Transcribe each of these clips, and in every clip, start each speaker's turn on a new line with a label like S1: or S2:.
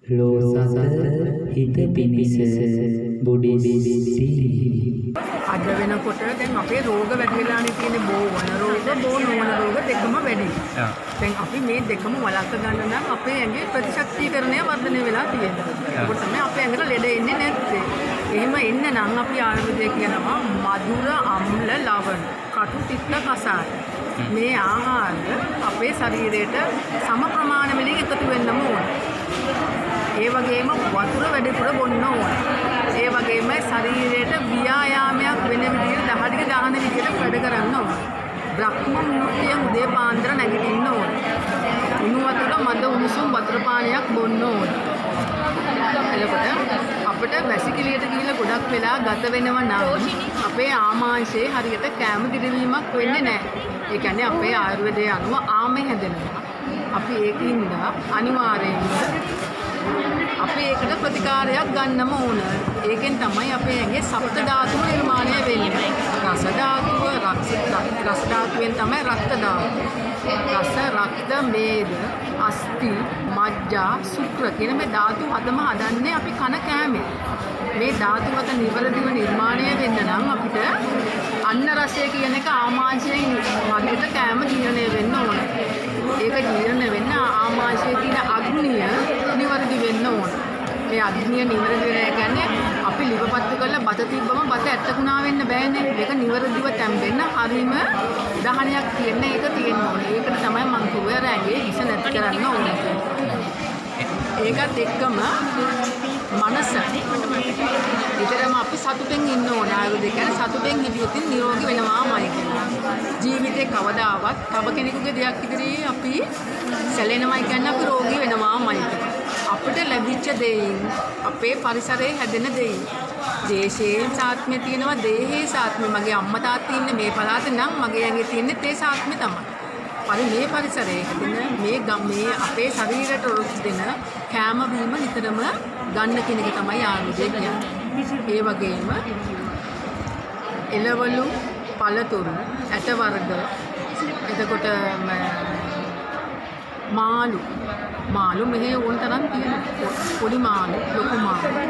S1: ලෝසත හිත පිණිස බුඩිසිති
S2: අද වෙනකොට දැන් අපේ රෝග වැඩි වෙලානේ තියෙන්නේ බෝ වන රෝග බෝ නොවන රෝග දෙකම වැඩි. දැන් අපි මේ දෙකම වළක්ව ගන්න නම් අපේ ඇඟේ ප්‍රතිශක්තිකරණය වර්ධනය වෙලා තියෙනවා. ඒකට තමයි අපේ ඇඟට ලෙඩ එන්නේ නැත්තේ. එහෙම එන්න නම් අපි ආයුර්වේදයේ කියනවා මధుර අම්ල ලවණ කටු තිත්ත කසාය. මේ ආහාර අපේ ශරීරයට සම ප්‍රමාණ වලින් එකතු වෙන්නම ඕන. ඒ වගේම වතුර වැඩිපුර බොන්න ඕන. ඒ වගේම ශරීරයට ව්‍යායාමයක් වෙන විදිහට දහඩික දාන විදිහට වැඩ කරන්න ඕන. බ්‍රහ්ම මුහුර්තයෙන් උදේ පාන්දර නැගිටින්න ඕන. උණු වතුර මද උණුසුම් වතුර පානයක් බොන්න ඕන. එතකොට අපිට වැසිකිළියට ගිහිල්ලා ගොඩක් වෙලා ගත වෙනව නම් අපේ ආමාශයේ හරියට කැම දිරවීමක් වෙන්නේ නැහැ. ඒ කියන්නේ අපේ ආයුර්වේදයේ අනුව ආමේ හැදෙනවා. අපි ඒකින්ද අනිවාර්යයෙන්ම අපි ඒකට ප්‍රතිකාරයක් ගන්නම ඕන. ඒකෙන් තමයි අපේ ඇඟේ සප්ත ධාතුව නිර්මාණය වෙන්නේ. රස ධාතුව, රස ධාතුවෙන් තමයි රක්ත ධාතුව. රස, රක්ත, මේද, අස්ථි, මජ්ජා, ශුක්‍ර කියන මේ ධාතු හදම හදන්නේ අපි කන කෑමෙන්. මේ ධාතු හත නිවැරදිව නිර්මාණය වෙන්න නම් අපිට අන්න රසය කියන එක ආමාශයෙන් හරියට කෑම ජීර්ණය වෙන්න ඕන. ඒක ජීර්ණ වෙන්න ආමාශයේ තියෙන අග්නිය නිවැරදි වෙන්න ඕන. මේ අග්නිය නිවැරදි වෙන කියන්නේ අපි ලිවපත්තු කරලා බත තිබ්බම බත ඇටකුණා වෙන්න බෑනේ. ඒක නිවැරදිව තැම්බෙන්න හරීම දහනයක් තියෙන එක තියෙන්න ඕනේ. ඒකට තමයි මම කිව්වේ රැඟේ හිස නැති කරන්න ඕනේ. ඒකත් එක්කම මනස විතරම අපි සතුටෙන් ඉන්න ඕන. ආයුර්වේදය කියන්නේ සතුටෙන් හිටියොත් නිරෝගී වෙනවාමයි කියලා. ජීවිතේ කවදාවත් තව කෙනෙකුගේ දෙයක් ඉදිරියේ අපි සැලෙනවයි කියන්නේ අපි රෝගී වෙනවාමයි කියලා. අපිට ලැබිච්ච දෙයින් අපේ පරිසරයේ හැදෙන දෙයින් දේශයේ සාත්මය තියෙනවා, දේහයේ සාත්මය. මගේ අම්මා තාත්තා ඉන්නේ මේ පළාතේ නම් මගේ ඇඟේ තියෙන්නේ ඒ සාත්මය තමයි. මේ පරිසරයේ හැදෙන මේ අපේ ශරීරයට රොස් දෙන කැම බීම නිතරම ගන්න කෙනෙක් තමයි ආයුර්වේදය කියන්නේ. ඒ වගේම එළවලු, පළතුරු, ඇට වර්ග, එතකොට මාළු මෙහි ඕන තරම් තියෙනවා. පොඩි මාළු, ලොකු මාළු.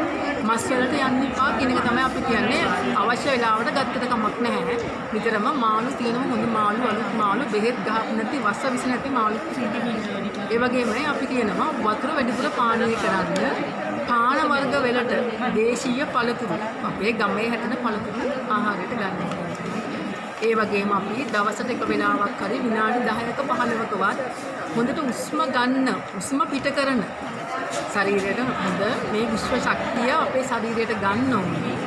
S2: මස් වලට යන්න එපා කියන එක තමයි අපි කියන්නේ. අවශ්‍ය වෙලාවට ගත්තට කමක් නැහැ. විතරම මාළු තියෙනවා, හොඳ මාළු, අලුත් මාළු, බෙහෙත් ගහ නැති, වස්ස විස නැති මාළු. ඒ වගේමයි අපි කියනවා වතුර වැඩිපුර පානය කරන්න. පාන වර්ග වලට දේශීය පළතුරු, අපේ ගමේ හැදෙන පළතුරු ආහාරයට ගන්න. ඒ වගේම අපි දවසට එක වෙලාවක් හරි විනාඩි 10ක 15කවත් හොඳට උස්ම පිට කරන ශරීරයට හොඳ මේ විශ්ව ශක්තිය අපේ ශරීරයට ගන්න ඕනේ.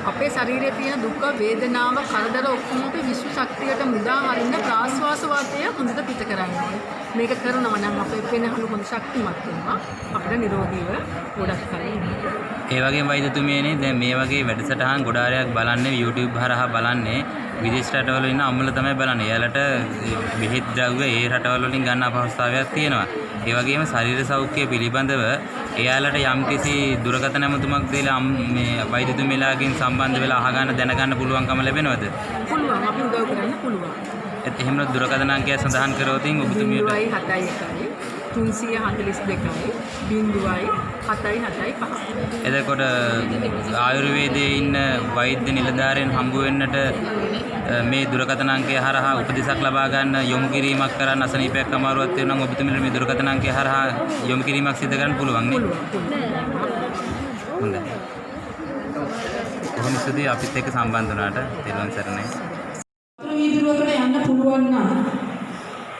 S2: අපේ ශරීරයේ තියෙන දුක, වේදනාව, කරදර ඔක්කොම අපි විශ්ව ශක්තියට මුදා හරින්න ප්‍රාශ්වාස වාතය හොඳට පිට කරන්න ඕනේ. මේක කරනවා නම් අපේ වෙනහළු හොඳ ශක්තිමත් වෙනවා. අපිට නිරෝගීව ගොඩක් කලින්.
S3: ඒ වගේම වෛද්‍යතුමියනේ දැන් මේ වගේ වැඩසටහන් ගොඩාරයක් බලන්නේ YouTube හරහා බලන්නේ විදේශ රටවල ඉන්න අම්මලා තමයි බලන්නේ. එයාලට බෙහෙත් ද්‍රව්‍ය ඒ රටවල වලින් ගන්න අපහසුතාවයක් තියෙනවා. ඒ වගේම ශරීර සෞඛ්‍ය පිළිබඳව එයාලට යම්කිසි දුරකථන ඇමතුමක් දීලා මේ වෛද්‍යතුමියලාගෙන් සම්බන්ධ වෙලා අහගන්න දැනගන්න පුළුවන්කම ලැබෙනවද?
S2: පුළුවන්. අපි උදව් කරන්න පුළුවන්.
S3: එහෙම දුරකථන අංකය සඳහන් කරවතින් ඔබතුමියට
S2: 0.71 342යි 0.775.
S3: එතකොට ආයුර්වේදයේ ඉන්න වෛද්‍ය නිලධාරීන් හම්බ වෙන්නට මේ දුරකථන අංකය හරහා උපදෙසක් ලබා ගන්න යොමු කිරීමක් කරන්න අසනීපයක් අමාරුවක් තියෙනවා නම් ඔබතුමියට මේ දුරකථන අංකය හරහා යොමු කිරීමක් සිදු කරන්න පුළුවන් නේ? හොඳයි. කොහොම ස්තුතියි අපිත් එක්ක සම්බන්ධ වුණාට. තෙරුවන් සරණයි.
S2: වීදුරුවකට යන්න පුළුවන් නම්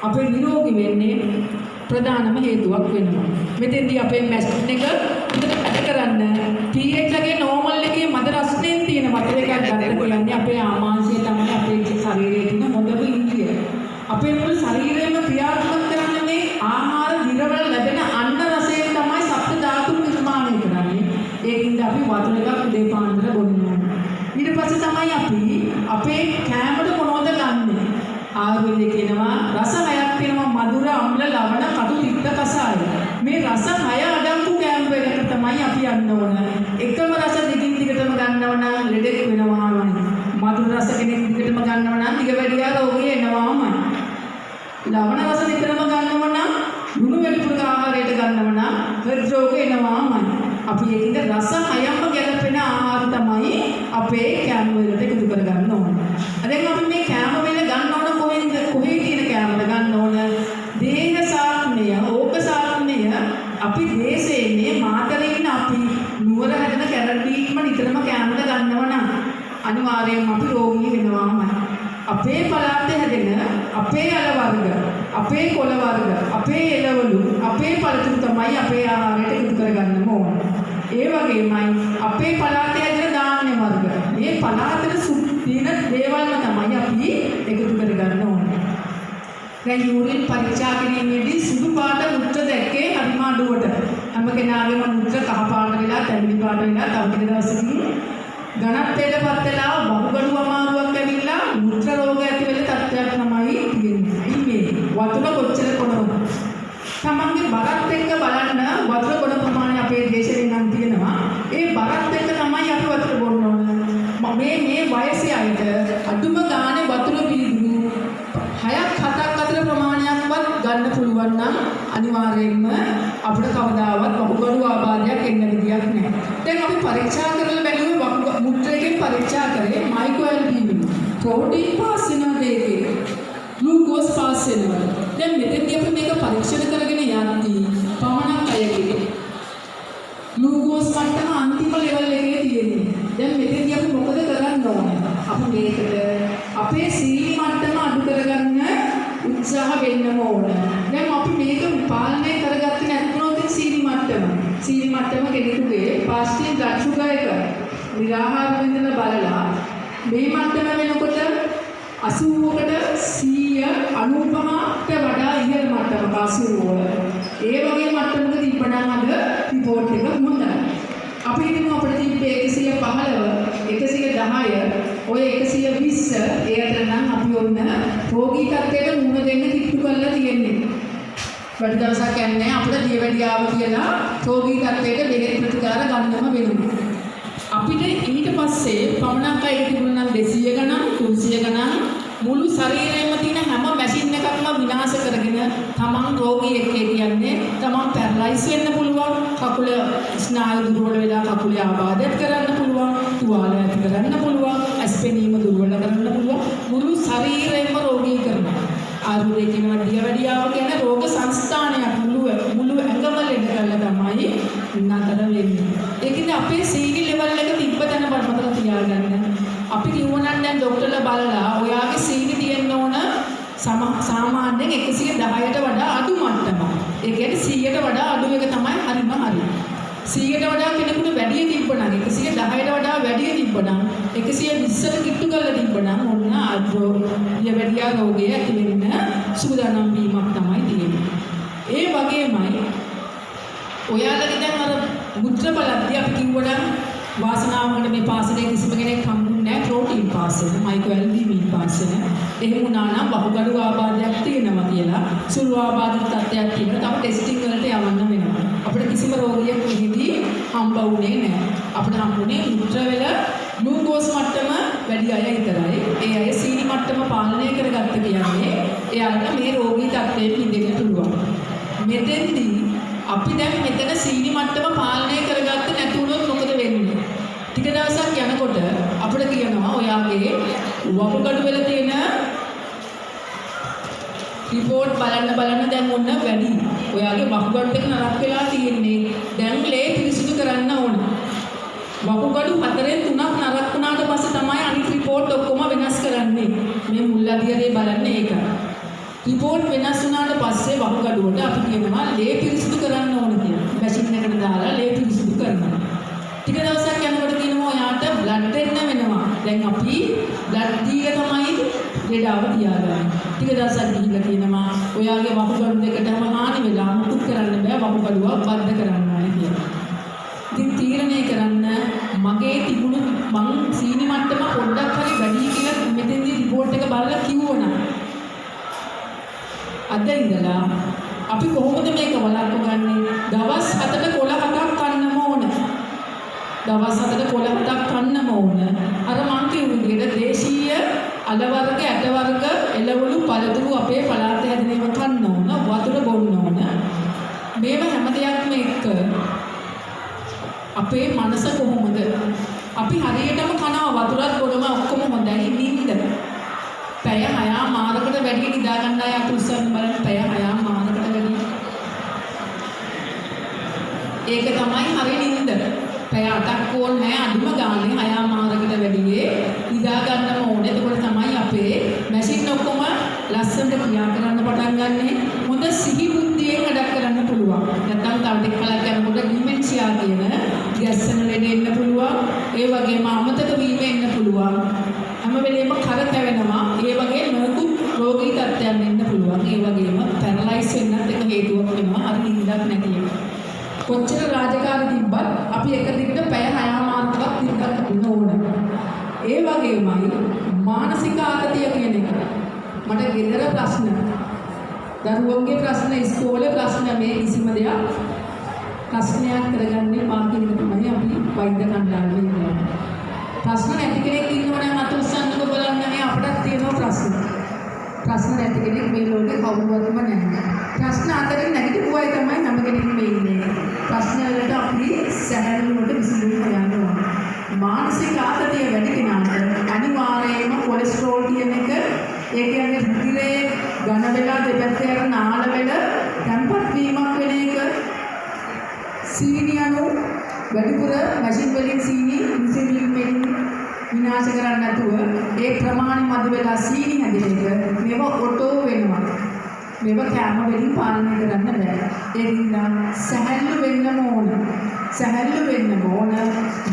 S2: අපේ නිරෝගී වෙන්නේ ප්‍රධානම හේතුවක් වෙනවා. මෙතෙන්දී අපේ මැෂින් එක හොඳට වැඩ කරන්න pH එකේ normal එකේ මද රසයෙන් තියෙන වතුර එකක් ගන්න කියන්නේ අපේ ආමාශය තමයි අපේ ශරීරයේ තියෙන හොඳම ඉන්ද්‍රිය. අපේ මුළු ශරීරයම ක්‍රියාත්මක කරන්නේ මේ ආහාර දිරවල ලැබෙන අන්න රසයෙන් තමයි සප්ත ධාතු නිර්මාණය කරන්නේ. ඒකින්ද අපි වතුර එකක් උදේ පාන්දර බොන්න ඕනේ. ඊට පස්සේ තමයි අපි අපේ කෑමට මොනවද ගන්නෙ? ආයුර්වේදයේ කියනවා රස හයක් තියෙනවා, මధుර, අම්ල, ලවණ, කටු, තිත්ත, කසාය. මේ රස හය අඩංගු කෑම වලට තමයි අපි යන්න ඕන. එකම රස දිගින් දිගටම ගන්නව නම් ලෙඩෙක් වෙනවාමයි. මధుර රස කෙනෙක් දිගටම ගන්නව නම් දිගවැඩියා රෝගී වෙනවාමයි. ලවණ රස විතරම ගන්නව නම් ලුණු වැඩිපුර ආහාරයට ගන්නව නම් හෘද රෝග එනවාමයි. අපි ඒකේ රස හයම ගැලපෙන ආහාර තමයි අපේ කෑම වලට එකතු කරගන්න ඕන. දැන් අපි මේ කෑම වල ගන්න ඕන කොහේ තියෙන කෑමද ගන්න ඕන? දේහ සාත්මය, ඕක සාත්මය අපි දේශයේ මාතලේ ඉන්න අපි නුවර හැදෙන කැරඩීම නිතරම කෑමද ගන්නව නම් අනිවාර්යයෙන්ම අපි රෝගී වෙනවාමයි. අපේ පළාතේ හැදෙන අපේ අල වර්ග, අපේ කොළ වර්ග, අපේ එළවලු, අපේ පළතුරු තමයි අපේ ආහාරයට එකතු කරගන්න ඕන. ඒ වගේමයි අපේ පළාතේ හැදෙන ධාන්‍ය වර්ග. මේ පළාතේ තියෙන දේවල්ම තමයි අපි එකතු කරගන්න ඕන. දැන් යූරින් පරීක්ෂා කිරීමේදී සුදු පාට මුත්‍ර දැක්කේ හරිම අඩුවට. හැම කෙනාගේම මුත්‍ර කහ පාට වෙලා, තැඹිලි පාට වෙලා තව ටික දවසකින් ඝනත්වයටපත් වෙලා බහුගඩු අමාරුවක් ඇවිල්ලා මුත්‍ර රෝග ඇති වෙන තත්ත්වයක් තමයි තියෙන්නේ. ඉන්නේ වතුර කොච්චර කොනවද? තමන්ගේ බරත් එක්ක බලන්න වතුර බොන ප්‍රමාණය අපේ දේශේ නම් තියෙනවා. ඒ බරත් එක්ක තමයි අපි වතුර බොන්න ඕන. මේ වයසේ අයට අඩුම ගානේ වතුර පිළිගු 6ක් 7ක් අතර ප්‍රමාණයක්වත් ගන්න පුළුවන් නම් අනිවාර්යයෙන්ම අපිට කවදාවත් බහුගඩු ආබාධයක් එන්න විදියක් නැහැ. දැන් අපි පරීක්ෂා කරලා බැලුවේ මුත්‍රයෙන් පරීක්ෂා කරේ මයික්‍රෝඇල්බියුමින්. ප්‍රෝටීන් පාස් වෙනවද ඒකේ? ග්ලූකෝස් පාස් වෙනවද? දැන් මෙතෙන්දී අපි මේක පරීක්ෂණ කරගෙන යද්දී පමණක් අයගේ ග්ලූකෝස් මට්ටම අන්තිම ලෙවල් එකේ තියෙන්නේ. දැන් මෙතෙන්දී අපි මොකද කරන්න ඕනේ? අපි මේකට අපේ සීනි මට්ටම අඩු කරගන්න උත්සාහ වෙන්න ඕන. දැන් අපි මේක පාලනය කරගත්තේ නැත්නම් සීනි මට්ටම කෙනෙකුගේ ෆාස්ටිං බ්ලඩ් ෂුගර් එක නිරාහාර වෙනදලා බලලා මේ මට්ටම වෙනකොට 80කට 195ට වඩා ඉහළ මට්ටමක 80. ඒ වගේ මට්ටමක තිබ්බනම් අද රිපෝට් එක හොඳයි. අපි හිතමු අපිට තිබ්බේ 115, 110, ඔය 120 ඒ අතර නම් අපි ඔන්න රෝගී තත්ත්වයට මුහුණ දෙන්න කිට්ටු කරලා තියෙන්නේ. වැඩි දවසක් යන්නේ අපිට දියවැඩියාව කියලා රෝගී තත්ත්වයට බෙහෙත් ප්‍රතිකාර ගන්නම වෙනවා. අපිට ඊට පස්සේ පමණක් අය තිබුණා නම් 200 ගණන් 300 ගණන් මුළු ශරීරයේම තියෙන හැම මැෂින් එකක්ම විනාශ කරගෙන තමන් රෝගියෙක් කියන්නේ තමන් පැරලයිස් වෙන්න පුළුවන්, කකුල ස්නායු දුර්වල වෙලා කකුලේ ආබාධයක් කරන්න පුළුවන්, තුවාල ඇති කරන්න පුළුවන්, ඇස්පෙනීම දුර්වල කරන්න පුළුවන්, මුළු ශරීරයම රෝගී කරනවා. ආයුර්වේදයේ කියනවා දියවැඩියාව කියන්නේ රෝග සංස්ථානයක්, මුළු ඇඟම ලෙඩ කරලා තමයි නතර වෙන්නේ. ඒකද අපේ සීනි ලෙවල් එක තිබ්බ තැන මතක තියාගන්න. අපි කිව්වනම් දැන් ડોක්ටර්ලා බලලා ඔයාගේ සීනි තියෙන්න ඕන සාමාන්‍යයෙන් 110ට වඩා අඩු මට්ටමක්. ඒ කියන්නේ 100ට වඩා අඩු එක තමයි හරිම හරි. 100ට වඩා කෙනෙකුට වැඩි තිබ්බනම් 110ට වඩා වැඩි තිබ්බනම් 120ට කිට්ටු කරලා තිබ්බනම් ඔන්න දියවැඩියා රෝගය ඇති වෙන්න සූදානම් වීමක් තමයි තියෙන්නේ. ඒ වගේමයි ඔයාලගේ දැන් අර මුත්‍ර බලද්දී අපි කිව්වනම් වාසනාවකට මේ පාසලේ කිසිම කෙනෙක් හම්බුනේ නැහැ ප්‍රෝටීන් පාසල, මයික්‍රෝඇල්බියුමින් පාසල. එහෙම වුණා නම් බහුගඩු ආබාධයක් තියෙනවා කියලා සුළු ආබාධ තත්ත්වයක් තියෙනවා. තව ටෙස්ටිං වලට යවන්න වෙනවා. අපිට කිසිම රෝගියෙක් මෙහිදී හම්බ වුණේ නැහැ. අපිට හම්බුනේ මුත්‍ර වල ග්ලූකෝස් මට්ටම වැඩි අය විතරයි. ඒ අය සීනි මට්ටම පාලනය කරගත්ත කියන්නේ එයාට මේ රෝගී තත්ත්වයෙන් මිදෙන්න පුළුවන්. මෙතෙන්දී අපි දැන් මෙතන සීනි මට්ටම පාලනය කරගත්තේ නැති වුණොත් මොකද වෙන්නේ? ටික දවසක් යනකොට අපිට කියනවා ඔයාගේ වකුගඩු වල තියෙන රිපෝට් බලන්න දැන් ඔන්න වැඩි. ඔයාගේ වකුගඩු එක නරක් වෙලා තියෙන්නේ. දැන් ලේ පිරිසිදු කරන්න ඕන. වකුගඩු 4න් 3ක් නරක් වුණාට පස්සේ තමයි අනිත් රිපෝට් ඔක්කොම වෙනස් කරන්නේ. මේ මුල් අධ්‍යයනයේ බලන්නේ ඒක. රිපෝට් වෙනස් වුණාට පස්සේ වකුගඩුවට අපි කියනවා ලේ පිරිසිදු කරන්න ඕන කියලා. මැෂින් එකට දාලා ලේ පිරිසිදු කරනවා. ටික දවසක් යනකොට කියනවා ඔයාට බ්ලඩ් දෙන්න වෙනවා. දැන් අපි බ්ලඩ් දීලා තමයි ලෙඩාව තියාගන්නේ. ටික දවසක් ගිහිල්ලා කියනවා ඔයාගේ වකුගඩු දෙකටම හානි වෙලා මුකුත් කරන්න බෑ, වකුගඩුව බද්ධ කරන්න ඕනේ කියලා. ඉතින් තීරණය කරන්න මගේ තිබුණු මං සීනි මට්ටම පොඩ්ඩක් හරි වැඩි කියලා මෙතෙන්දී රිපෝට් එක බලලා කිව්වොනම් අද ඉඳලා අපි කොහොමද මේක වළක්වගන්නේ? දවස් 7ට කොළ 7ක් කන්නම ඕන. දවස් 7ට කොළ 7ක් කන්නම ඕන. අර මං කියපු විදිහට දේශීය අල වර්ග, ඇට වර්ග, එළවලු, පළතුරු අපේ පළාතේ හැදෙන ඒවා කන්න ඕන. වතුර බොන්න ඕන. මේව හැම දෙයක්ම එක්ක අපේ මනස කොහොමද? අපි හරියටම කනවා වතුරත් බොනම ඔක්කොම හොඳයි නිින්ද. පැය 6 මාරකට වැඩි නිදා ගන්න අය අපි උත්සාහ බලන්න පැය 6 මාරකට වැඩි. ඒක තමයි හරිය නිින්ද. පැය 8ක් ඕනේ නැහැ අඩුම ගානේ 6 මාරකට වැඩියේ නිදා ගන්නම ඕනේ. එතකොට තමයි අපේ මැෂින් ඔක්කොම ලස්සනට ක්‍රියා කරන්න පටන් ගන්නෙ. හොඳ සිහි බුද්ධියෙන් වැඩ කරන්න පුළුවන්. නැත්නම් තව ටික කලක් යනකොට ඩිමෙන්ෂියා කියන ගැස්සන ලෙඩ එන්න පුළුවන්. ඒ වගේම අමතක වීම එන්න පුළුවන්. හැම වෙලේම කර කැවෙනවා. ඒ වගේ නොයෙකුත් රෝගී තත්ත්වයන් එන්න පුළුවන්. ඒ වගේම පැරලයිස් වෙන්නත් එක හේතුවක් වෙනවා. අර නිින්දක් නැති එක. කොච්චර රාජකාරී තිබ්බත් අපි එක දිගට පැය 6 මාර්කයක් නිින්දක් ගන්න ඕන. ඒ වගේමයි මානසික ආතතිය කියන එක. මට ගෙදර ප්‍රශ්න, දරුවන්ගේ ප්‍රශ්න, ඉස්කෝලේ ප්‍රශ්න මේ කිසිම දෙයක් ප්‍රශ්නයක් කරගන්නේ පාකින තමයි අපි වෛද්‍ය කණ්ඩායමේ ඉන්නේ. ප්‍රශ්න නැති කෙනෙක් ඉන්නවනම් අත උස්සන්නකො බලන්න මේ අපටත් තියෙනවා ප්‍රශ්න. ප්‍රශ්න නැති කෙනෙක් මේ ලෝකේ කවුරුවත්ම නැහැ. ප්‍රශ්න අතරින් නැගිටිපු අය තමයි හැම කෙනෙක්ම ඉන්නේ. ප්‍රශ්න වලට අපි සැහැල්ලුවට විසඳුම් හොයන්න ඕන. මානසික ආතතිය වැඩි කෙනාට අනිවාර්යයෙන්ම කොලෙස්ටරෝල් කියන එක ඒ කියන්නේ රුධිරයේ ඝන වෙලා දෙපැත්තේ අර නාල වල තැම්පත් වීමක් වෙන එක. සීනි අණු වැඩිපුර මැෂින් වලින් සීනි ඉන්සුලින් වලින් විනාශ කරන්නේ නැතුව ඒ ප්‍රමාණය මැද වෙලා සීනි හැදෙන එක මේව ඔටෝ වෙනවා. මේව කැම වලින් පාලනය කරන්න බෑ. ඒ නිසා සැහැල්ලු වෙන්න ඕන. සැහැල්ලු වෙන්න ඕන.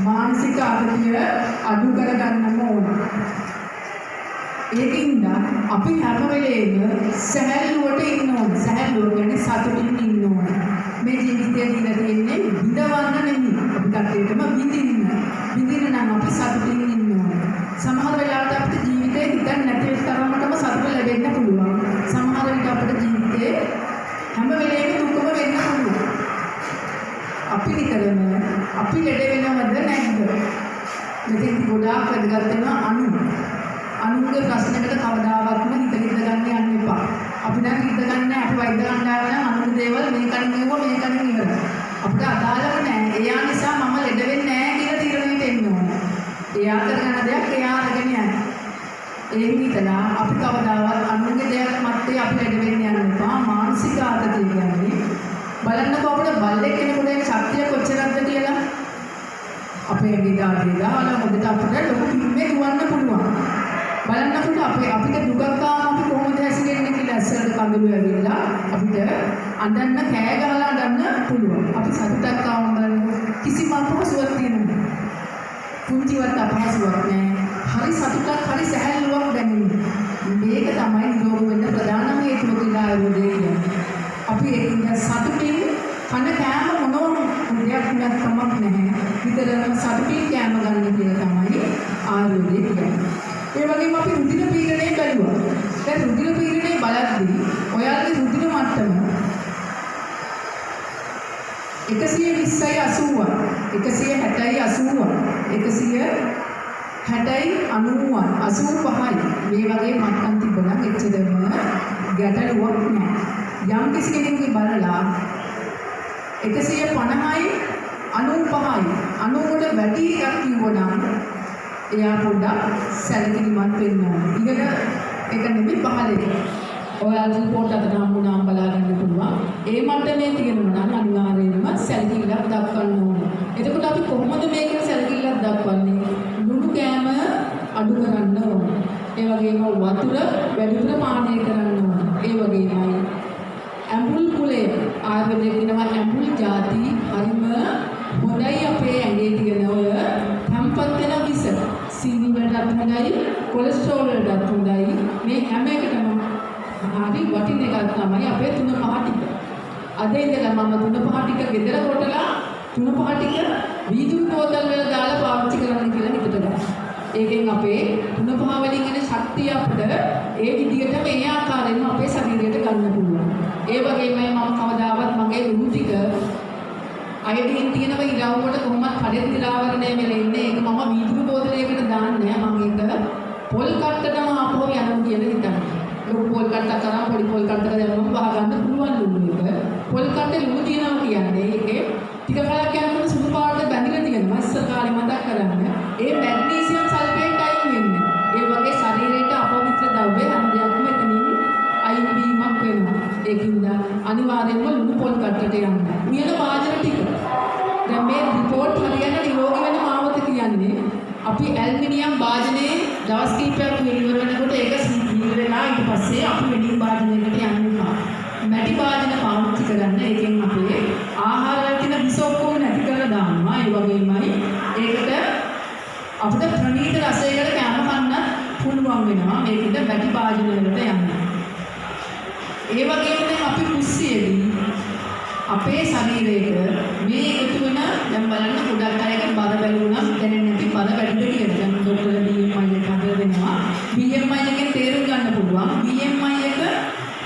S2: මානසික ආතතිය අඩු කරගන්න ඕන. ඒකින්ද අපි හැම වෙලේම සැහැල්ලුවට ඉන්න ඕන. සැහැල්ලුව කියන්නේ සතුටින් ඉන්න ඕන. මේ ජීවිතයේ දින දෙන්නේ විඳවන්න නෙමෙයි. අපි කටේටම විඳින්න. විඳින්න නම් අපි සතුටින් ඉන්න ඕන. සමහර වෙලාවට අපිට ජීවිතේ හිතන්න නැති තරමටම සතුට ලැබෙන්න පුළුවන්. සමහර විට අපිට ජීවිතේ හැම වෙලේම දුකම වෙන්න පුළුවන්. අපි නිතරම අපි ලෙඩ වෙනවද නැද්ද? මෙතෙන් ගොඩාක් වැදගත් වෙනවා අනුන්ගේ ප්‍රශ්නකට කවදාවත්ම හිත ගන්න යන්න එපා. අපි නම් හිත ගන්න අපි වෛද්‍ය කණ්ඩායම නම් අනුන්ගේ දේවල් මේකෙන් නෙවුවා මේකෙන් ඉවරයි. අපිට අදාළව නැහැ. එයා නිසා මම ලෙඩ වෙන්නේ නැහැ කියලා තීරණයට එන්න ඕනේ. එයා කරන දෙයක් එයා අරගෙන යන්න. ඒ හිතලා අපි කවදාවත් අනුන්ගේ දෙයක් මැත්තේ අපි ලෙඩ වෙන්න යන්න එපා. මානසික ආතතිය කියන්නේ බලන්නකෝ අපිට බල්ලෙක් කෙනෙකුට ශක්තිය කොච්චරක්ද කියලා. අපේ ගිඩාගේ දාලා මොකද අපිට ලොකු කිම්මේ දුවන්න පුළුවන්. බලන්නකොට අපිට දුකක් ආවම අපි කොහොමද හැසිරෙන්නේ කියලා ඇස්සට කඳුළු ඇවිල්ලා අපිට අඬන්න කෑ ගහලා අඬන්න පුළුවන්. අපි සතුටක් ආවම බලන්න කිසිම අපහසුවක් තියෙන්නේ නැහැ. පුංචිවත් අපහසුවක් නැහැ. හරි සතුටක් හරි සැහැල්ලුවක් දැනෙන්නේ. මේක තමයි නිරෝග වෙන්න ප්‍රධානම හේතුව කියලා ආයුර්වේදය කියන්නේ. අපි ඒකින් සතුටින් කන කෑම මොනම දෙයක් නෑ කමක් නැහැ. විතරම සතුටින් කෑම ගන්න කියලා තමයි ආයුර්වේදය කියන්නේ. ඒ වගේම අපි රුධිර පීඩනය බැලුවා. දැන් රුධිර පීඩනය බලද්දී ඔයාලගේ රුධිර මට්ටම 120යි 80යි 160යි 80යි 160යි 90යි 85යි මේ වගේ මට්ටම් තිබුණා එච්චරම ගැටලුවක් නැහැ. යම් කිසි කෙනෙකුගේ බලලා 150යි 95යි 90ට වැඩි එකක් කිව්වනම් එයා පොඩ්ඩක් සැලකිලිමත් වෙන්න ඕනේ. ඉගෙන ඒක නෙමෙයි පහලේ. ඔයාලා රිපෝට් අතට හම්බුනාම බලා ගන්න පුළුවන්. ඒ මට්ටමේ තියෙනවා නම් අනිවාර්යයෙන්ම සැලකිල්ලක් දක්වන්න ඕනේ. එතකොට අපි කොහොමද මේකට සැලකිල්ලක් දක්වන්නේ? ලුණු කෑම අඩු කරන්න ඕනේ. ඒ වගේම වතුර වැඩිපුර පානය කරන්න ඕනේ. ඒ වගේමයි ඇඹුල් කුලය ආයුර්වේදයේ කියනවා ඇඹුල් ಜಾති හරිම හොඳයි අපේ ඇඟේ තියෙන ඔය තම්පත් වෙන විස සීනි වලටත් හොඳයි කොලෙස්ටරෝල් වලටත් හොඳයි මේ හැම එකටම හරි වටින එකක් තමයි අපේ 3-5 ටික. අද ඉඳලා මම 3-5 ටික ගෙදර කොටලා 3-5 ටික වීදුරු බෝතල් වල දාලා පාවිච්චි කරන්න කියලා හිතට ගන්න. ඒකෙන් අපේ 3-5 වලින් එන ශක්තිය අපිට ඒ විදිහටම ඒ ආකාරයෙන්ම අපේ ශරීරයට ගන්න පුළුවන්. ඒ වගේමයි මම කවදාවත් මගේ ලුණු ටික අයඩින් තියෙනව ඉරවුවට කොහොමත් කඩේ නිරාවරණය වෙලා ඉන්නේ. ඒක මම වීදුරු බෝතලයකට දාන්නේ නැහැ. මම ඒක පොල් කට්ටටම ආපහු යනවා කියලා හිතන්නේ. ලොකු පොල් කට්ටක් කරා පොඩි පොල් කට්ටක දැම්මම වහ ගන්න පුළුවන් ලුණු එක. පොල් කට්ටේ ලුණු තියනවා කියන්නේ ඒකේ ටික කලක් යනකොට සුදු පාට බැඳිලා අපි ඇල්මිනියම් වාදනයේ දවස් කිහිපයක් ඉවර වෙනකොට ඒක සීල් වෙලා ඊට පස්සේ අපි වෙනින් වාදනයකට යනවා. මැටි වාදන පාවිච්චි කරන්න ඒකෙන් අපේ ආහාර වල තියෙන විස ඔක්කොම නැති කරලා දානවා. ඒ වගේමයි ඒකට අපිට ප්‍රණීත රසයකට කැම කන්න පුළුවන් වෙනවා. මේකෙන්ද මැටි වාදන වලට යන්න. ඒ වගේම දැන් අපි කුස්සියේදී අපේ ශරීරයට මේ එකතු වෙන දැන් බලන්න ගොඩක් අයගේ බර බැලුණා දැනෙන්නේ නැති බර වැඩිද කියලා. දැන් ડોක්ටර්ලා BMI එක හදලා දෙනවා. BMI එකෙන් තේරුම් ගන්න පුළුවන්. BMI එක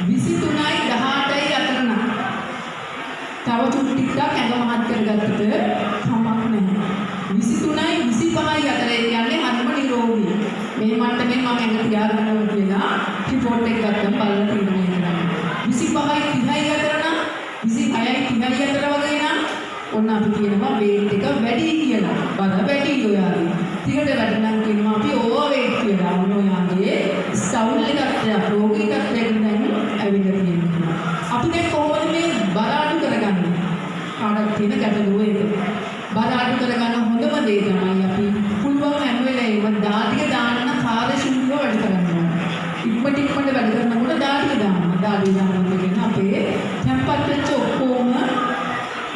S2: 23යි 18යි අතර නම්. තව චුට්ටික් ඇඟ මහත් කරගත්තට කමක් නැහැ. 23යි 25යි අතර කියන්නේ හරිම නිරෝගී. මේ මට්ටමේ මම ඇඟ තියාගන්නවා කියලා රිපෝට් එක ගත්තම බලලා තීරණය කරනවා. 25යි 30යි අතර නම් 26යි 30යි අතර වගේ නම් ඔන්න අපි කියනවා weight එක වැඩි කියලා. බර වැඩි ඔයාගේ. 30ට වැඩි නම් කියනවා අපි ඕවර් weight කියලා. ඔන්න ඔයාගේ ස්ටවුල් එකත් රෝගී තත්ත්වයකට දැන් ඇවිල්ලා තියෙනවා. අපි දැන් කොහොමද මේ බර අඩු කරගන්නේ? කාටද තියෙන ගැටලුව ඒක. බර අඩු කරගන්න හොඳම දේ තමයි අපි පුළුවන් හැම වෙලේම දාඩිය දාන්න කාර්යශීලීව වැඩ කරනවා. ඉක්මනට වැඩ කරනකොට දාඩිය දාන්න. දාඩිය දානවා කියන්නේ අපේ tempat වෙච්ච ඔක්කොම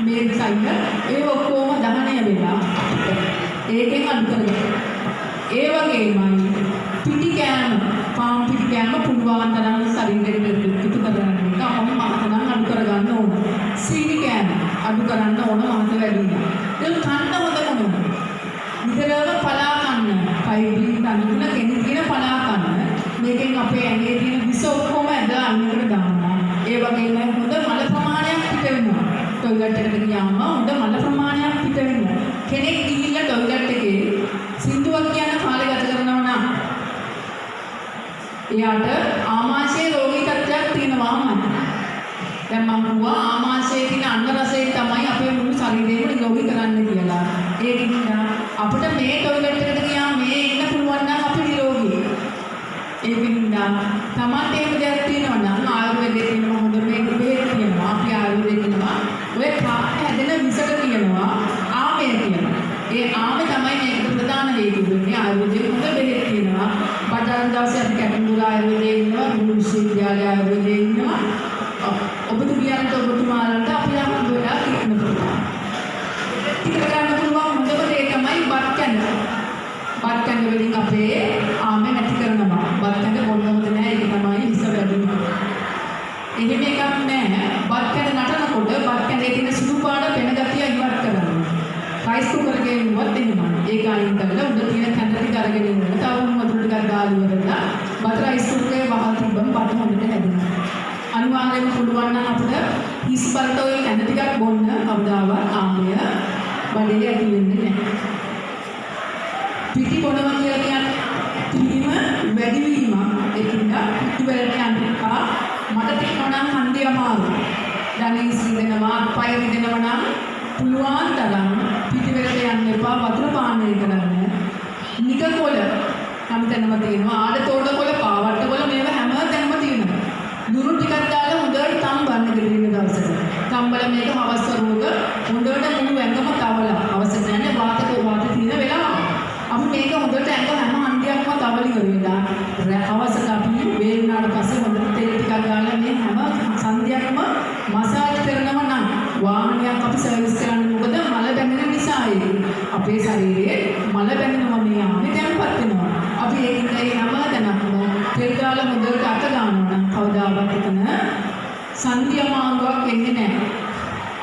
S2: මේ සයින් ඒ ඔක්කොම දහනය වෙලා ඒකෙන් අඩු කරගන්න. ඒ වගේමයි පිටි කෑම පාන් පිටි කෑම පුළුවන් තරම් ශරීරෙට පිටු කරගන්න එක අපම මහතනම් අඩු කරගන්න ඕන. සීනි කෑම අඩු කරන්න ඕන මහත වැඩි වෙනවා. ඒක කන්න හොඳ මොනවද? නිතරම පලා කන්න. ෆයිබරින් අනුගුණ කෙනෙක් කියන පලා කන්න. මේකෙන් අපේ ඇඟේ තියෙන විස ඔක්කොම ඇදලා අන්නකට දානවා. ඒ වගේම හොඳ මල ප්‍රමාණයක් පිට වෙනවා. ටොයිලට් එකට ගියාම හොඳ මල ප්‍රමාණයක් පිට වෙනවා. කෙනෙක් ගිහිල්ලා ටොයිලට් එකේ සින්දුවක් කියන කාලේ ගත කරනවා නම් එයාට ආමාශයේ රෝගී තත්ත්වයක් තියෙනවාමයි. දැන් මම කිව්වා ආමාශයේ තියෙන අන්න රසය තමයි අපේ මුළු ශරීරේම නිරෝගී කරන්න කියලා. ඒකින්ද අපිට මේ ටොයිලට් එකට ගියාම මේ ඉන්න පුළුවන් නම් අපි නිරෝගී. ඒකින්ද තමන්ට එහෙම දෙයක් තියෙනවා නම් ආයුර්වේදයේ තියෙන හොඳ මේ බෙහෙත් තියෙනවා. අපි ආයුර්වේදයේ කියනවා ඔය කාට හැදෙන විසක කියනවා ආමය කියනවා. ඒ ආමය තමයි මේකට ප්‍රධාන හේතුව වෙන්නේ. ආයුර්වේදයේ හොඳ බෙහෙත් තියෙනවා. බටරන් දවසේ අපි කැටුඹුර ආයුර්වේදයේ ඉන්නවා, ගුරු විශ්වවිද්‍යාලය ආයුර්වේදයේ ඉන්නවා. ඔබතුමියන්ට ඔබතුමාලන්ට අපි යම් වෙලා ඉන්න පුළුවන්. ටික ගන්න පුළුවන් හොඳම දේ තමයි බත් කන්න. බත් කන්න වලින් අපේ ආමය නැති කරනවා. බත් කන්න බොන්න හොඳ නැහැ. ඒක තමයි විස වැඩිම. එහෙම එකක් නැහැ. බත් කන්න නටනකොට බත් කන්නේ තියෙන සුදු පාට වෙන ගතිය ඉවත් කරනවා. රයිස් කුකර් එකේ ඉවත් එහෙමයි. ඒක අයින් කරලා උඩ තියෙන කැඳ ටික අරගෙන ඉන්න. තව වතුර ටිකක් දාලා ඉවරලා බත් රයිස් කුකර් එකේ වහල් තිබ්බම බත් හොඳට හැදෙනවා. අනිවාර්යයෙන්ම පුළුවන් නම් අපිට හිස් බලට ඔය කැඳ ටිකක් බොන්න කවදාවත් ආමය බඩේ ඇති වෙන්නේ නැහැ. පිටි බොනවා කියලා කියන්නේ පිටිම වැඩි වීම. ඒකින්ද පිටි වලට යනවා මට තියනවා නම් හන්දිය අමාරු. දැනෙස් විදෙනවා, පය විදෙනවා නම් පුළුවන් තරම් පිටි වලට යන්න එපා. වතුර පානය කරන්න. නිකකොළ හැමතැනම තියෙනවා. ආඩතෝඩකොළ, පාවට්ටකොළ මේවා හැම තැනම තියෙනවා. දුරු ටිකක් දාලා හොඳට තම්බන්න දෙන්න දවසට. තම්බල මේක හවස් වරුවක හොඳට මුළු ඇඟම තවලා. අවශ්‍ය නැහැ වාත තියෙන වෙලාව. අපි මේක හොඳට ඇඟ හැම හන්දියක්ම තවලි වෙලා. හවසට අපි වේරුණාට පස්සේ හොඳට තෙල් ටිකක් දාලා මේ හැම සන්ධියක්ම මසාජ් කරනවා නම් වාහනයක් අපි සර්විස් කරන්න මොකද මල බැඳෙන නිසා ඒක. අපේ ශරීරයේ මල බැඳෙනවා මේ ආමේ දැන්පත් වෙනවා. අපි ඒකින් ඒ හැම තැනක්ම තෙල් දාලා හොඳට අත ගන්නවා නම් කවදාවත් එතන සන්ධිය අමාරුවක් වෙන්නේ නැහැ.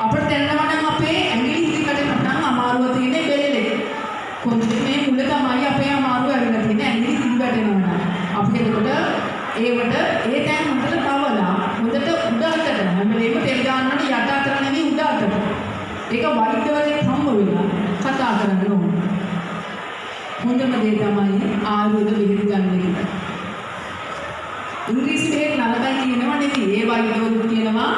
S2: අපිට දැනෙනවා නම් අපේ ඇඟිලි හිතකට පටන් අමාරුව තියෙන්නේ බෙල්ලේ. කොහොමද මේ මුල තමයි අපේ අමාරුව ඇවිල්ලා තියෙන්නේ ඇඟිලි හිත වැටෙනවා නම්. අපි එතකොට ඒවට ඒ තැන් හොඳට තවලා හොඳට උඩ අතට හැම වෙලේම තෙල් ගන්නකොට යට අතට නෙමෙයි උඩ අතට. ඒක වෛද්‍යවරයෙක් හම්බ වෙලා කතා කරන්න ඕන. හොඳම දේ තමයි ආයුර්වේද බෙහෙත් ගන්න එක. ඉංග්‍රීසි බෙහෙත් නරකයි කියනවා නෙමෙයි. ඒ වෛද්‍යවරු කියනවා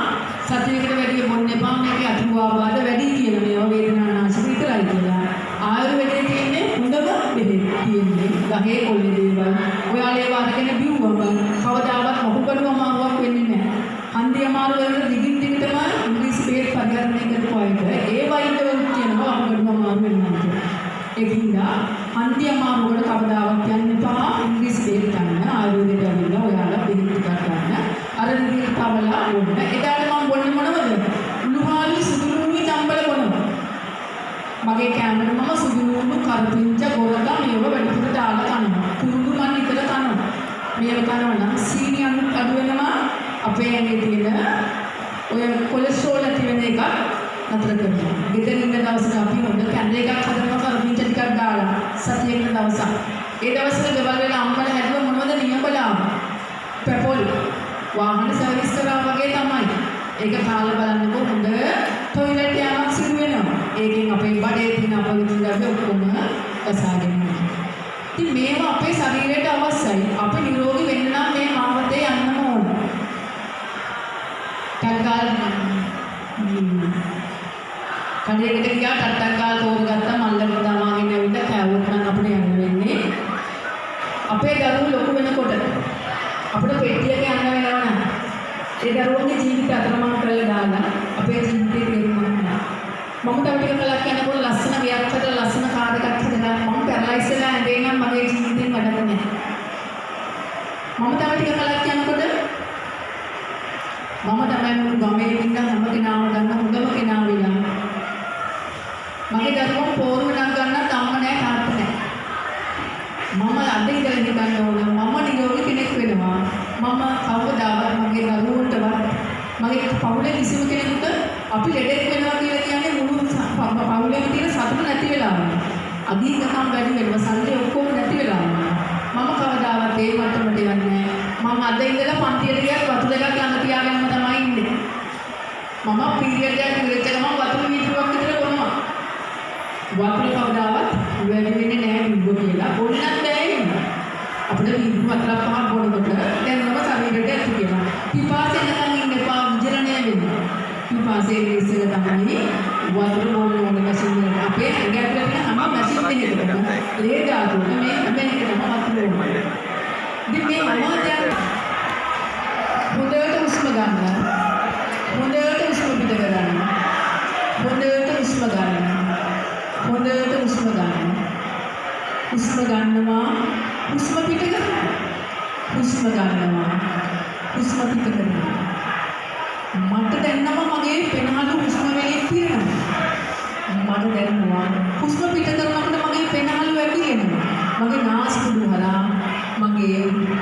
S2: සතියකට වැඩි බොන්න එපා මේකේ අතුවාබාධ වැඩි කියන මේවා වේදනානාශක විතරයි කියලා. ආයුර්වේදයේ තියෙන්නේ හොඳම බෙහෙත් තියෙන්නේ ගහේ කොල්ලේ දේවල්. ඔයාලා ඒවා අරගෙන බිව්වම කවදාවත් මොකකටම අමාරුවක් වෙන්නේ නැහැ. හන්දිය අමාරු වෙන දිගින් දිගටම ඉංග්‍රීසි බෙහෙත් පරිහරණය කරපුවාට ඒ වෛද්‍යවරු කියනවා අපකටම අමාරු වෙනවා කියලා. ඒකින්ද
S4: හන්දිය අමාරුවකට කවදාවත් යන්න එපා. ඉංග්‍රීසි බේත් ගන්න ආයුර්වේදයට ඇවිල්ලා ඔයාලා බේත් ටිකක් ගන්න. අර විදිහට කවලා ඕන්න. එදාට මම බොන්නේ මොනවද? උණුහාලි සුදුලුණු චම්බල බොනවා. මගේ කැමරේ මම සුදුලුණු කරපිංච ගොරක මේව වැඩිපුර දාලා කනවා. කුරුඳු මන් විතර කනවා. මේව කනවා නම් සීනි අඩු වෙනවා. අපේ ඇඟේ තියෙන ඔය කොලෙස්ටරෝල් ඇති වෙන එක නතර කරනවා. ගෙදර ඉන්න දවසට අපි හොඳ කැඳේ එකක් හදනවා කරපිංච ටිකක් දාලා සතියක දවසක්. ඒ දවස්වල ගෙවල් වල අම්මලා හැදුව මොනවද නියමලා? පෙපොල් වාහන සර්විස් කරා වගේ තමයි. ඒක කාලා බලන්නකො හොඳ টয়ලට් යාමක් සිදු වෙනවා. ඒකෙන් අපේ බඩේ තියෙන අපවිත්‍රතාවය ඔක්කොම කසාගෙන යනවා. ඉතින් මේවා අපේ ශරීරයට අවශ්‍යයි. අපි නිරෝගී වෙන්න නම් මේ මාවතේ යන්නම ඕන. ටක්කාල් කඩේකට ගියා ටක්කාල් තෝරගත්තා මල්ලකට දාමාගෙන ඇවිල්ලා කෑවොත් නම් අපිට යන්න වෙන්නේ. අපේ දරුවෝ ලොකු වෙනකොට අපිට පෙට්ටියක යන්න වෙනවා නම් ඒ දරුවෝගේ ජීවිත අතරමං කරලා දාලා අපේ ජීවිතේ තේරුම් ගන්න. මම තව ටික කලක් යනකොට ලස්සන ගයක් හදලා ලස්සන කාර් එකක් හදලා මම පැරලයිස් වෙලා ඇඳේ නම් මගේ ජීවිතෙන් වැඩක් නැහැ. මම තව ටික කලක් යනකොට මම තමයි මුළු ගමේ ඉන්න හැම කෙනාම ගන්න හොඳම කෙනා වෙලා. මගේ දරුවෝ පෝරුව නම් ගන්නත් අම්ම නැහැ තාත්තා නැහැ. මම අද ඉඳලා හිතන්න ඕන මම නිරෝගී කෙනෙක් වෙනවා. මම කවදාවත් මගේ දරුවන්ටවත් මගේ පවුලේ කිසිම කෙනෙකුට අපි ලෙඩෙක් වෙනවා කියලා කියන්නේ මුළු පවුලේම තියෙන සතුට නැති වෙලා යනවා. අධිකකම් වැඩි වෙනවා. සල්ලි ඔක්කොම නැති වෙලා යනවා. මම කවදාවත් ඒ මට්ටමට යන්නේ නැහැ. මම අද ඉඳලා පන්තියට ගියත් වතුර දෙකක් ළඟ තියාගෙනම තමයි ඉන්නේ. මම පීරියඩ් එකක් ඉවරච්ච ගමන් වතුර ලීටරයක් විතර බොනවා. වතුර කවදාවත් වැඩි වෙන්නේ නැහැ නිබ්බෝ කියලා. බොන්නත් බැහැ ඉන්න. අපිට ලීටර 4-5 බොනකොට දැන් මම ශරීරයට ඇති වෙනවා. පිපාසය නැතනම් ඉන්න එපා විජරණය වෙන්න. පිපාසයේ ඉස්සෙල්ල තමයි වතුර බොන්න ඕන මැෂින් එක. අපේ ඇඟ ඇතුලේ තියෙන හැම මැෂින් එකකටම ලේ ධාතුව මේ හැම එකටම වතුර ඕනේ. ඉතින් මේ අමාත්‍යයන් හොඳට උස්ම ගන්න. හොඳට උස්ම පිට කරගන්න. හොඳට උස්ම ගන්න. හොඳට උස්ම ගන්න. උස්ම ගන්නවා. උස්ම පිට කරනවා. උස්ම ගන්නවා. උස්ම පිට කරනවා. මට දැනෙනවා මගේ පෙනහළු උස්ම වේලේ තියෙනවා. මට දැනෙනවා උස්ම පිට කරනකොට මගේ පෙනහළු වැඩි වෙනවා. මගේ නාස්පුඩු හරහා මගේ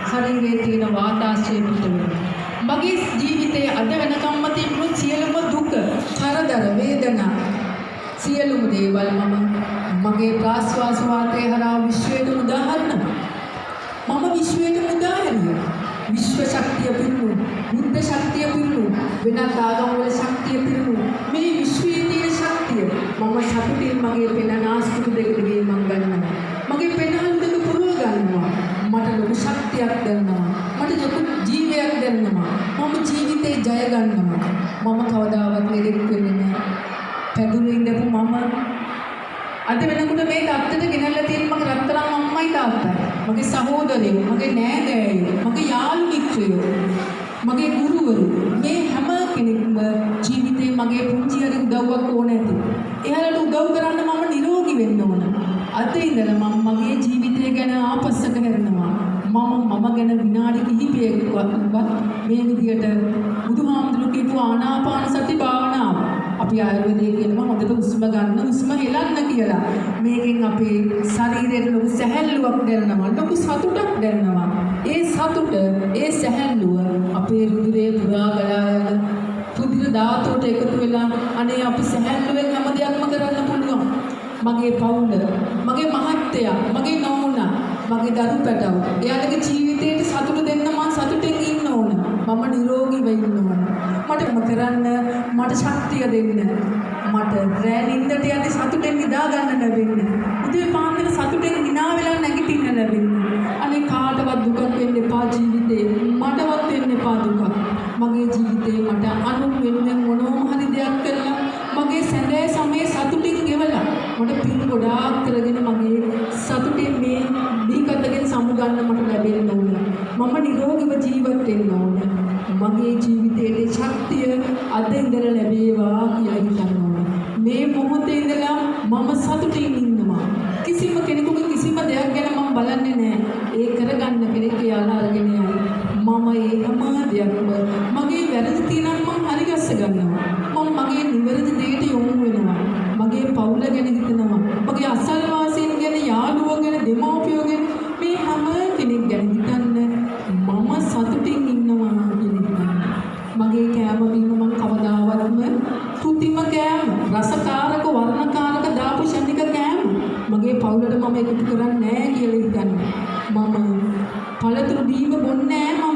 S4: ශරීරයේ තියෙන වාතාශ්‍රය පිට වෙනවා. මගේ ජීවිතයේ අද වෙනකම්ම තිබුණු සියලුම දුක, කරදර, වේදනා සියලුම දේවල් මගේ ප්‍රාශ්වාස වාතය හරහා විශ්වයට මුදා හරිනවා. මම විශ්වයට මුදා හැරියා. විශ්ව ශක්තිය පිරුණු, බුද්ධ ශක්තිය පිරුණු, වෙනත් ආගම් වල ශක්තිය පිරුණු මේ විශ්වයේ තියෙන ශක්තිය මම සතුටින් මගේ පෙන නාස්පුඩු දෙකට ගේ මම ගන්නවා. මගේ පෙනහළු දෙක පුරව ගන්නවා. මට ලොකු ශක්තියක් දැනෙනවා. මට ලොකු ජීවයක් දැනෙනවා. මම ජීවිතේ ජය ගන්නවා. මම කවදාවත් ලෙඩෙක් වෙන්නේ නැහැ. පැදුරේ ඉඳපු මම අද වෙනකොට මේ தත්තට ගෙනල්ලා තියෙන මගේ රත්තරන් අම්මයි තාත්තයි. මගේ සහෝදරයෝ, මගේ නෑදෑයෝ, මගේ යාළු මිත්‍රයෝ, මගේ ගුරුවරු මේ හැම කෙනෙක්ම ජීවිතේ මගේ පුංචි හරි උදව්වක් ඕන ඇති. එයාලට උදව් කරන්න මම නිරෝගී වෙන්න ඕන. අද ඉඳලා මම මගේ ජීවිතය ගැන ආපස්සට හැරෙනවා. මම ගැන විනාඩි කිහිපයකවත් මේ විදියට බුදුහාමුදුරුවෝ කියපු ආනාපාන සති භාවනාව අපි ආයුර්වේදයේ කියනවා හොඳට හුස්ම ගන්න, හුස්ම හෙලන්න කියලා. මේකෙන් අපේ ශරීරයට ලොකු සැහැල්ලුවක් දැනෙනවා, ලොකු සතුටක් දැනෙනවා. ඒ සතුට, ඒ සැහැල්ලුව අපේ රුධිරයේ පුරා ගලා යන රුධිර ධාතුවට එකතු වෙලා අනේ අපි සැහැල්ලුවෙන් හැම දෙයක්ම කරන්න පුළුවන්. මගේ පවුල, මගේ මහත්තයා, මගේ නෝනා, මගේ දරු පැටව, එයාලගේ ජීවිතේට සතුට දෙන්න මම සතුටෙන් ඉන්න ඕන. මම නිරෝගී වෙන්න ඕන. මට කරන්න මට ශක්තිය දෙන්න. මට රෑ නිින්දට යද්දි සතුටෙන් නිදා ගන්න ලැබෙන්න. උදේ පාන්දර සතුටෙන් hina වෙලා නැගිටින්න ලැබෙන්න. අනේ කාටවත් දුකක් වෙන්න එපා ජීවිතේ. මටවත් වෙන්න එපා දුකක්. මගේ ජීවිතේ මට අනුන් වෙනුවෙන් මොනවම හරි දෙයක් කරලා මගේ සැඳෑ සමයේ සතුටින් ගෙවලා මට පින් ගොඩාක් කරගෙන මගේ සතුටින් මේ දීකතගෙන් සමුගන්න මට ලැබෙන්න ඕන. මම නිරෝගීව ජීවත් වෙන්න ඕන. මගේ ජීවිතයේ ශක්තිය අද ඉඳලා ලැබේවා කියලා හිතන්න ඕන. මේ මොහොතේ ඉඳලා මම සතුටින් ඉන්නවා. කිසිම කෙනෙකුගේ කිසිම දෙයක් ගැන මම බලන්නේ නැහැ. ඒ කරගන්න කෙනෙක් යාලා අරගෙන යයි. මම ඒ හැම දෙයක්ම මගේ වැරදි තියෙනවා මම හරි ගස්ස ගන්නවා. මම මගේ නිවැරදි දෙයට යොමු වෙනවා. මගේ පවුල ගැන හිතනවා. මගේ අසල්වාසීන් ගැන, යාළුවෝ ගැන, දෙමව්පියෝ ගැන මේ හැම කෙනෙක් ගැන හිතන්න මම සතුටින් ඉන්නවා කියන එක. මගේ කෑම බීම මම කවදාවත්ම කෘතිම කෑම, රසකාරක, වර්ණකාරක දාපු ශනික කෑම මගේ පවුලට මම එකතු කරන්නේ නැහැ කියලා හිතන්න. මම පළතුරු බීම බොන්නේ නැහැ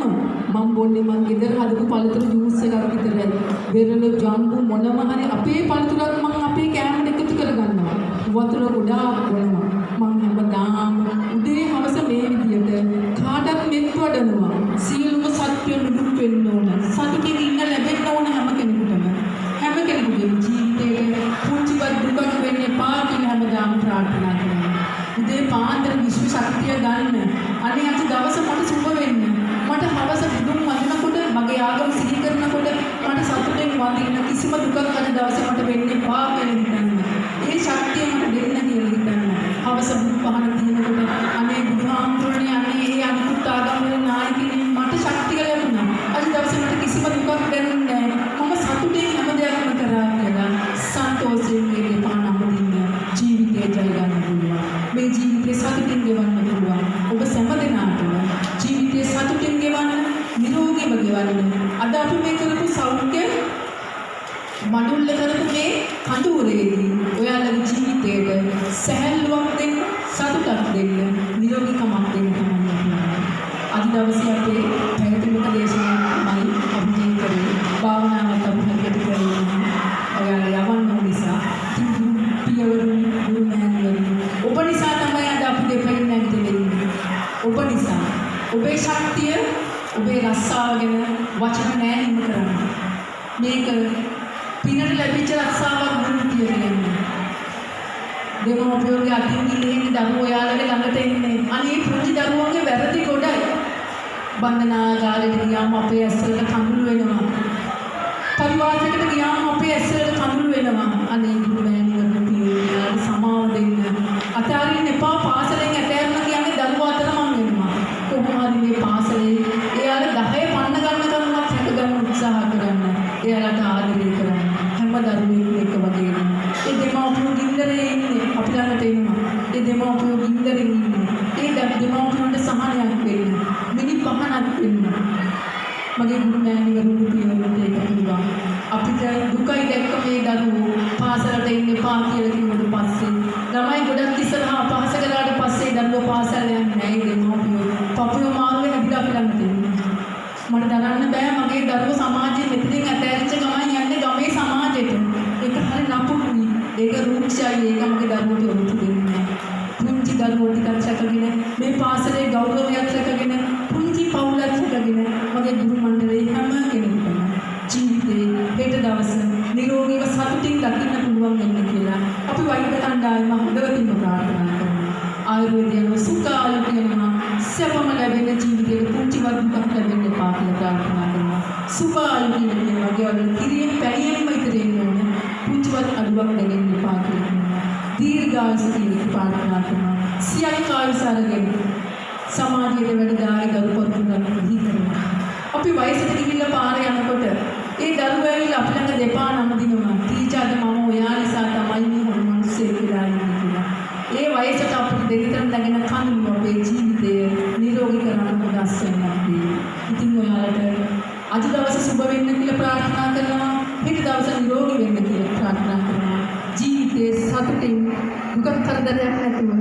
S4: මම බොන්නේ මං ගෙදර හදපු පළතුරු ජූස් එකක් විතරයි. වෙරළ ජම්බු මොනම හරි අපේ පළතුරක් මං අපේ කෑමට එකතු කරගන්නවා. වතුර ගොඩාක් බොනවා. මං හැමදාම උදේ හවස මේ විදියට කාටත් මෙත් වඩනවා. සියලුම සත්‍ය නිදුක් වෙන්න ඕන. සතුටින් ඉන්න ලැබෙන්න ඕන හැම කෙනෙකුටම. හැම කෙනෙකුගේ ජීවිතේ පුංචිවත් දුකක් වෙන්න එපා කියලා හැමදාම ප්‍රාර්ථනා කරනවා. උදේ පාන්දර විශ්ව ශක්තිය ගන්න. අනේ අද දවස මට සුබ වෙන්න. මට හවස බුදුන් වඳිනකොට මගේ ආගම සිහි කරනකොට මට සතුටින් වඳින්න කිසිම දුකක් අද දවසේ මට වෙන්න එපා කියලා හිතන්න. ඒ ශක්තිය මට දෙන්න කියලා හිතන්න. හවස බුදු පහන දිනනකොට අනේ බුදුහාමුදුරනේ අනේ ඒ අනිකුත් ආගම් වල නායකිනේ මට ශක්තිය ලැබුණා. අද දවසේ මට කිසිම දුකක් දැනුන්නේ නැහැ. මම සතුටින් හැම දෙයක්ම කරා කියලා සන්තෝෂයෙන් මේ පහන අමදින්න ජීවිතේ ජය ගන්න පුළුවන්. මේ ජීවිතේ සතුටින් ගෙවන්න පුළුවන්. ඔබ සෑම දිනකටම ජීවිතේ සතුටින් ගෙවන්න, නිරෝගීව ගෙවන්න. අද අපි මේ කරපු සෞඛ්‍ය මඩුල්ල කරපු මේ කඳුරේදී ඔයාලගේ ජීවිතේට සැහැල්ලුවක් දෙන්න, සතුටක් දෙන්න, නිරෝගීකමක් දෙන්න තමයි. අද දවසේ අපේ පැහැදිලිව දේශනාවයි අපි කරේ භාවනාවක් අපි හරියට කරේ. ඔයාලා යවන්න නිසා පියවරුනි ගුරුමෑණිවරුනි ඔබ නිසා තමයි අද අපි දෙපයින් නැගිටින්නේ. ඔබ නිසා ඔබේ ශක්තිය, ඔබේ රස්සාව ගැන වචන නෑ හිම කරන්නේ. මේක පිනට ලැබිච්ච රස්සාවක් වුණ කියන්නේ. දෙමව්පියෝගේ අතින් ඉන්නේ දරුවෝ ඔයාලගේ ළඟට එන්නේ. අනේ පුංචි දරුවෝගේ වැරදි ගොඩයි. බන්ධනාගාරෙට ගියාම අපේ ඇස්වලට කඳුළු වෙනවා. පරිවාරයකට ගියාම අපේ ඇස්වලට කඳුළු වෙනවා. අනේ ගුරුමෑණිවරුනි පියවරුනි සමාව දෙන්න. අතාරින්න එපා. පාසලෙන් ඇතෑරලා කියන්නේ දරුවා අතර මං වෙනවා. කොහොම හරි මේ පාසලේ එයාලා 10 පන්න ගන්නකම්වත් හැදගන්න උත්සාහ කරන්න. එයාලට ආදරය කරන්න. හැම දරුවෙක් එක වගේ ඉන්න. ඒ දෙමව්පියෝ ගින්දරේ ඉන්නේ අපි ළඟට එනවා. ඒ දෙමව්පියෝ ගින්දරේ ඉන්නේ. ඒ දෙමව්පියන්ට සහනයක් වෙන්න. මිනි පහනක් වෙන්න. මගේ ගුරුමෑණිවරුනි පියවරුන්ට ඒක පුළුවන්. අපිට දුකයි දැක්ක මේ දරුවෝ පාසලට එන්න එපා කියලා කිව්වට පස්සේ ළමයි ගොඩක් ඉස්සරහා අපහාස කළාට පස්සේ දරුවෝ පාසල් යන්නේ නැහැ. දෙමව්පියෝ පපුව මාරුවේ හැදිලා අපි ළඟට එන්නේ. මට දරන්න බෑ මගේ දරුවෝ සමාජයේ මෙතනින් ඇතෑරිච්ච ගමන් යන්නේ ගමේ සමාජයට. ඒක හරි නපුරුයි. ඒක රුක්ෂයි. ඒක මගේ දරුවෝට උරුතු දෙන්නේ නැහැ. පුංචි දරුවෝ ටිකක් සැකගෙන මේ පාසලේ ගෞරවයක් සැකගෙන පුංචි පවුලක් සැකගෙන මගේ ගුරු මණ්ඩලයේ හැම කෙනෙකුටම ජීවිතේ හෙට දවස නිරෝගීව සතුටින් දකින්න පුළුවන් වෙන්න කියලා අපි වෛද්‍ය කණ්ඩායම හදවතින්ම ප්‍රාර්ථනා කරනවා. ආයුර්වේදයේ සුඛාලු කියනවා සැපම ලැබෙන ජීවිතේ පුංචිවත් දුකක් ලැබෙන්න එපා කියලා ප්‍රාර්ථනා කරනවා. සුඛාලු කියන්නේ වගේ වල කිරියෙන් පැණියෙන්ම ඉතිරෙන්න ඕන. පුංචිවත් අඩුවක් දෙන්න එපා කියලා. දීර්ඝායුෂ ජීවිත ප්‍රාර්ථනා කරනවා. සියලු කායසාරගෙන සමාජයේ වැඩදායි ගරුපතුන් හිතනවා. අපි වයසට ගිහිල්ලා පාරේ යනකොට ඒ දරුවෝ ඇවිල්ලා අපි ළඟ දෙපා නම දිනවා. ටීචර්ද මම ඔයා නිසා තමයි මේ හොරු මිනිස්සෙක් කියලා ඉන්නේ කියලා. ඒ වයසට අපිට දෙවිතර නැගෙන කන්නේ අපේ ජීවිතය නිරෝගී කරන්න පොඩ්ඩක් වෙනවා. ඉතින් ඔයාලට අද දවසේ සුබ වෙන්න කියලා ප්‍රාර්ථනා කරනවා. හෙට දවසේ නිරෝගී වෙන්න කියලා ප්‍රාර්ථනා කරනවා. ජීවිතේ සතුටින් දුක කරදරයක් නැතුව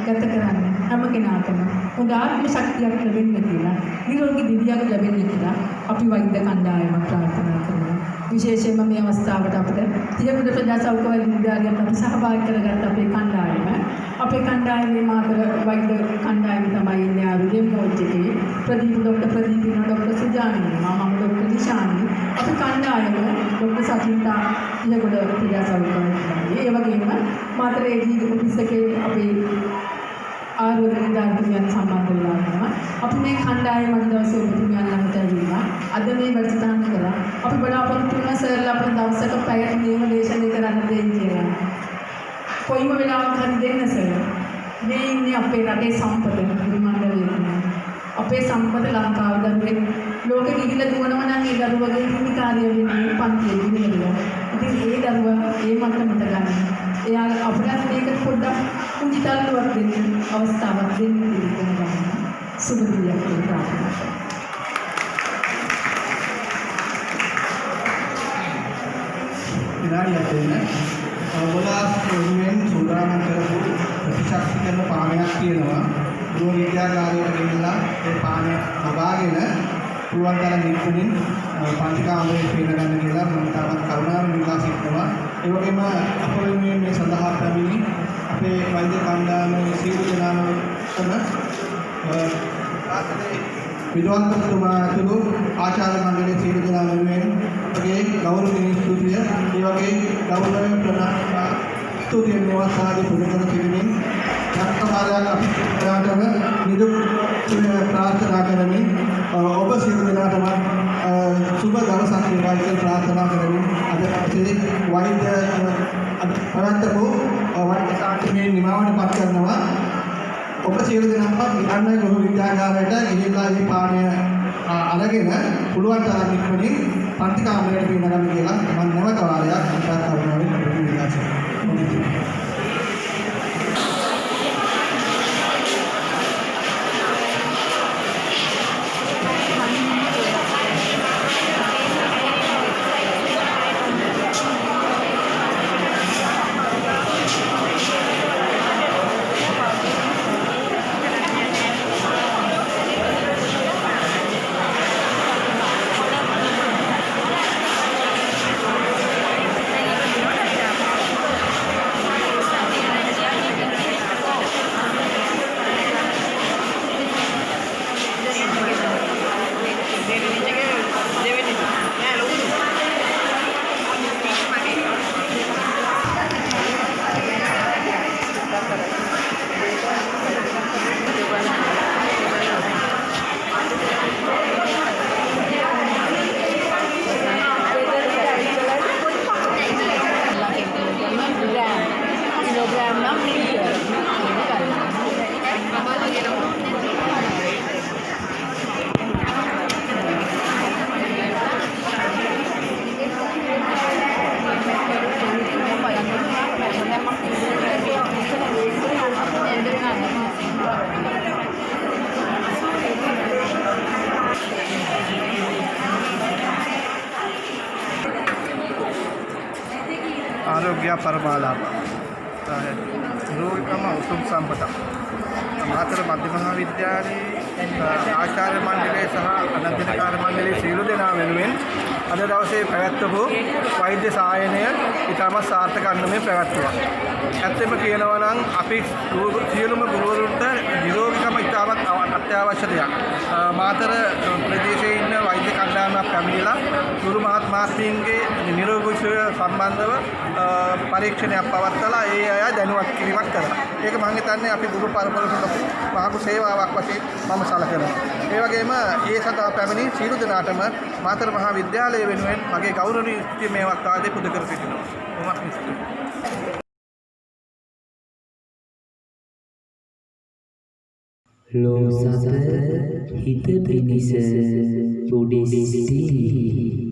S4: ගත කරන්න හැම කෙනාටම හොඳ ආත්ම ශක්තියක් ලැබෙන්න කියලා, නිරෝගී දිවියක් ලැබෙන්න කියලා අපි වෛද්‍ය කණ්ඩායම ප්‍රාර්ථනා කරනවා. විශේෂයෙන්ම මේ අවස්ථාවට අපිට තියපුද ප්‍රජා සෞඛ්‍ය විද්‍යාලයට අපි සහභාගී කරගත්ත අපේ කණ්ඩායමේ මාතර වෛද්‍ය කණ්ඩායම තමයි ඉන්නේ ආරුගේ මොහොතේ ප්‍රදීප ડોક્ટર ප්‍රදීප ડોક્ટર සුජානි මම ડોક્ટર නිශානි අපි කණ්ඩායම ડોક્ટર සචින්තා ඉලගොඩ ප්‍රජා සෞඛ්‍ය විද්‍යාලය ඒ වගේම මාතර ඒජී ඔෆිස් එකේ අපේ ආයුර්වේද දාර්ශනිකයන් සම්බන්ධ වෙලා ඉන්නවා. අපි මේ කණ්ඩායම අද දවසේ ඔබතුමියන් ළඟට ඇවිල්ලා අද මේ වැඩසටහන කළා. අපි බලාපොරොත්තු වෙන සර්ලා අපේ දවසක පැයක් නියම දේශනය කරන්න දෙන්න කියලා. කොයිම වෙලාවක හරි දෙන්න සර්. මේ ඉන්නේ අපේ රටේ සම්පත විමණ්ඩලයේ. අපේ සම්පත ලංකාවේ දරුවෙක් ලෝකෙ ගිහිල්ලා දුවනවා නම් ඒ දරුවගේ හිමිකාරිය වෙන්නේ පන්තියේ ඉඳලා. ඉතින් ඒ දරුවා ඒ මට්ටමට ගන්න. එයා අපිට මේක පොඩ්ඩක් කුංචි තල්ලුවක් දෙන්න අවස්ථාවක් දෙන්න කියලා සුබ දිනයක් ප්‍රාර්ථනා කරනවා.
S5: විනාඩියක් දෙන්න. ඔබලාස් වෙනුවෙන් සූදානම් කරපු ප්‍රතිශක්ති කරන පානයක් තියෙනවා. ගෘහ විද්‍යාගාරයට ගෙනලා ඒ පානය ලබාගෙන පුළුවන් තරම් නිකුණින් පංචකාමයේ පේන ගන්න කියලා මම තාමත් කරුණාවෙන් ඉල්ලා සිටිනවා. ඒ වගේම අප වෙනුවෙන් මේ සඳහා පැමිණි අපේ වෛද්‍ය කණ්ඩායමේ සියලු දෙනාටම විද්වාන්තුමා ඇතුළු ආචාර්ය මණ්ඩලයේ සියලු දෙනා වෙනුවෙන් අපගේ ගෞරවනීය ස්තුතිය ඒ වගේ ගෞරවයෙන් ස්තුතිය මෙවසාදී පුදුකර පිළිමින් ධර්මකාරයන් අපි ප්‍රාර්ථන නිදුක් ප්‍රාර්ථනා කරමින් ඔබ සියලු දෙනාටම සුබ දවසක් වේවා කියලා ප්‍රාර්ථනා කරමින් අද අපේ වෛද්‍ය ප්‍රවර්තකෝ වෛද්‍ය සාක්ෂිමේ නිමාවට පත් කරනවා. ඔබ සියලු දෙනාම ඉරණ්‍ය ගෘහ විද්‍යාගාරයට ගිහිල්ලා මේ පාණය අරගෙන පුළුවන් තරම් ඉක්මනින් පන්ති කාමරයට ගෙනගන්න කියලා මම නැවත වාරයක් ඉතා කරුණාවෙන් ඔබට ඉල්ලා සිටිනවා. ආරෝග්‍ය පරමාලාප නිරෝගීකම උතුම් සම්පත. මාතර මධ්‍ය මහා විද්‍යාලයේ ආචාර්ය මණ්ඩලය සහ අනධ්‍යයනකාර මණ්ඩලයේ සියලු දෙනා වෙනුවෙන් අද දවසේ පැවැත්වපු වෛද්‍ය සායනය ඉතාමත් සාර්ථක අන්දමේ පැවැත්වුවා. ඇත්තම කියනවා නම් අපි සියලුම ගුරුවරුන්ට නිරෝගීකම ඉතාමත් අත්‍යවශ්‍ය දෙයක්. මාතර ප්‍රදේශයේ ඉන්න වෛද්‍ය කණ්ඩායමක් පැමිණිලා ගුරු මහත්මයාගේ නිරෝගීත්වය සම්බන්ධව පරීක්ෂණයක් පවත්වලා ඒ අය දැනුවත් කිරීමක් කරනවා. ඒක මම හිතන්නේ අපි ගුරු පරපුරට මහඟු සේවාවක් වශයෙන් මම සැලකනවා. ඒ වගේම ඒ සඳහා පැමිණි සියලු දෙනාටම මාතර මහා විද්‍යාලය වෙනුවෙන් මගේ ගෞරවනීය ස්තුතිය මේ වතාවේ පුද කර සිටිනවා. බොහොමත් ස්තුතියි.
S1: ලෝසත හිත පිනිස බුඩිසිටි